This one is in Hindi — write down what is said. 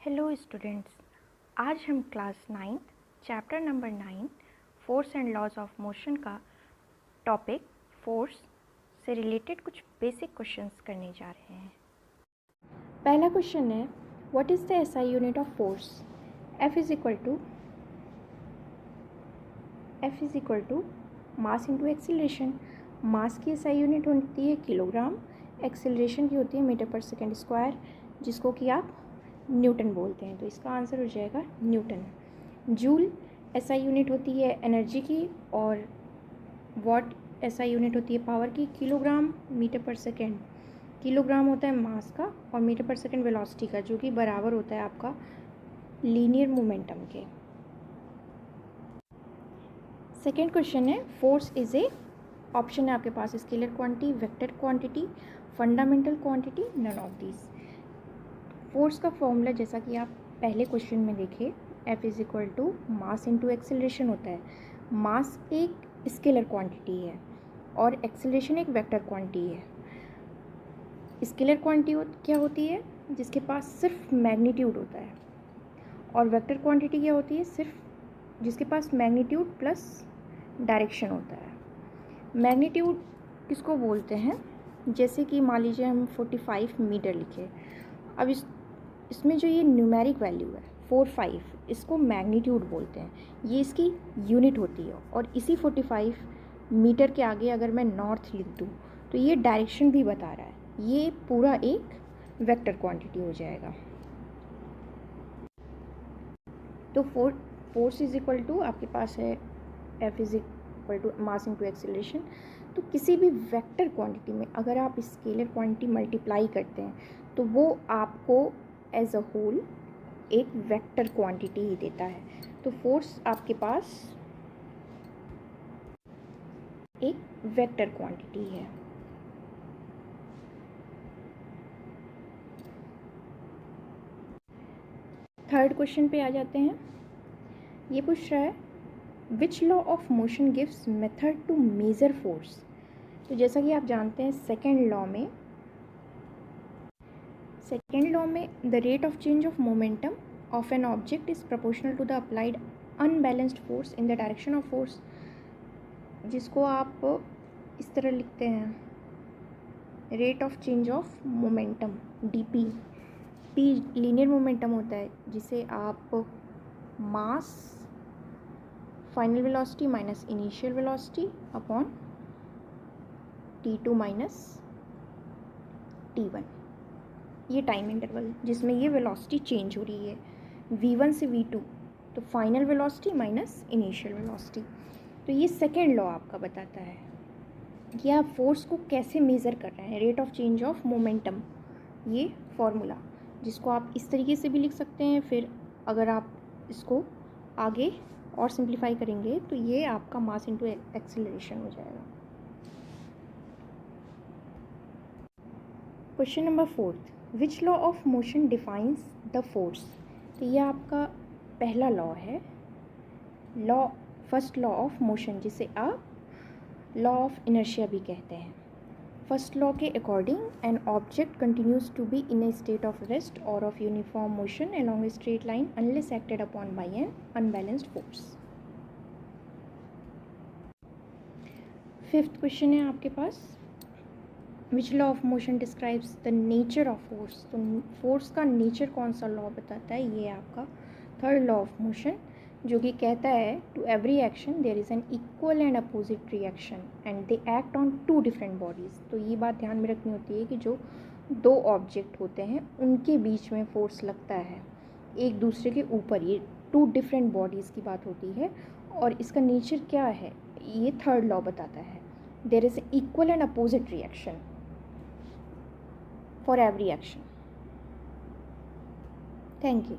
हेलो स्टूडेंट्स, आज हम class 9 chapter number 9 force and laws of motion का टॉपिक फोर्स से रिलेटेड कुछ बेसिक क्वेश्चंस करने जा रहे हैं। पहला क्वेश्चन है, what is the SI unit of force? F is equal to mass into acceleration. Mass की एसआई यूनिट होती है किलोग्राम, एक्सीलरेशन की होती है मीटर पर सेकेंड स्क्वायर, जिसको कि आप न्यूटन बोलते हैं। तो इसका आंसर हो जाएगा न्यूटन। जूल एसआई यूनिट होती है एनर्जी की, और वॉट एसआई यूनिट होती है पावर की। किलोग्राम मीटर पर सेकेंड, किलोग्राम होता है मास का और मीटर पर सेकेंड वेलोसिटी का, जो कि बराबर होता है आपका लीनियर मोमेंटम के। सेकेंड क्वेश्चन है, फोर्स इज ए, ऑप्शन है आपके पास scalar quantity, vector quantity, fundamental quantity, none of these. Force का फॉर्मूला जैसा कि आप पहले क्वेश्चन में देखे, F is equal to mass into acceleration होता है। मास एक स्केलर क्वांटिटी है और एक्सेलरेशन एक वेक्टर क्वांटिटी है। स्केलर क्वांटिटी क्या होती है? जिसके पास सिर्फ मैग्नीट्यूड होता है, और वेक्टर क्वांटिटी क्या होती है? सिर्फ जिसके पास मैग्नीट्यूड प्लस डायरेक्शन होता है। मैग्नीट्यूड किसको बोलते हैं? जैसे कि मान लीजिए हम 45 मीटर लिखे, अब इसमें जो ये न्यूमेरिक वैल्यू है 45, इसको मैग्नीट्यूड बोलते हैं, ये इसकी यूनिट होती है। और इसी 45 मीटर के आगे अगर मैं नॉर्थ लिख दूँ तो ये डायरेक्शन भी बता रहा है, ये पूरा एक वेक्टर क्वांटिटी हो जाएगा। तो फोर्स इज इक्वल टू आपके पास है F is equal to mass into acceleration. तो किसी भी वेक्टर क्वांटिटी में अगर आप स्केलर क्वांटिटी मल्टीप्लाई करते हैं तो वो आपको एज अ होल एक वेक्टर क्वांटिटी ही देता है। तो फोर्स आपके पास एक वेक्टर क्वांटिटी है। थर्ड क्वेश्चन पे आ जाते हैं। ये पूछ रहा है, which law of motion gives method to measure force? तो जैसा कि आप जानते हैं सेकेंड लॉ में the rate of change of momentum of an object is proportional to the applied unbalanced force in the direction of force, जिसको आप इस तरह लिखते हैं, rate of change of momentum dp। p linear momentum होता है, जिसे आप mass final velocity minus initial velocity upon t2 minus t1, ये टाइम इंटरवल जिसमें ये वेलोसिटी चेंज हो रही है v1 से v2, तो final velocity minus initial velocity. तो ये सेकेंड लॉ आपका बताता है कि आप फोर्स को कैसे मेज़र कर रहे हैं, rate of change of momentum, ये फॉर्मूला, जिसको आप इस तरीके से भी लिख सकते हैं। फिर अगर आप इसको आगे और सिंप्लीफाई करेंगे तो ये आपका मास इंटू एक्सेलरेशन हो जाएगा। Question number 4, which law of motion defines the force? तो ये आपका पहला लॉ है, फर्स्ट लॉ ऑफ मोशन, जिसे आप लॉ ऑफ इनर्शिया भी कहते हैं। फर्स्ट लॉ के according an object continues to be in a state of rest or of uniform motion along a straight line unless acted upon by an unbalanced force. Fifth question है आपके पास, which law of motion describes the nature of force? तो फोर्स का नेचर कौन सा लॉ बताता है? ये आपका थर्ड लॉ ऑफ मोशन, जो कि कहता है to every action there is an equal and opposite reaction and they act on two different bodies. तो ये बात ध्यान में रखनी होती है कि जो दो ऑब्जेक्ट होते हैं उनके बीच में फोर्स लगता है एक दूसरे के ऊपर, ये टू डिफरेंट बॉडीज़ की बात होती है। और इसका नेचर क्या है ये थर्ड लॉ बताता है, there is equal and opposite reaction for every action. Thank you.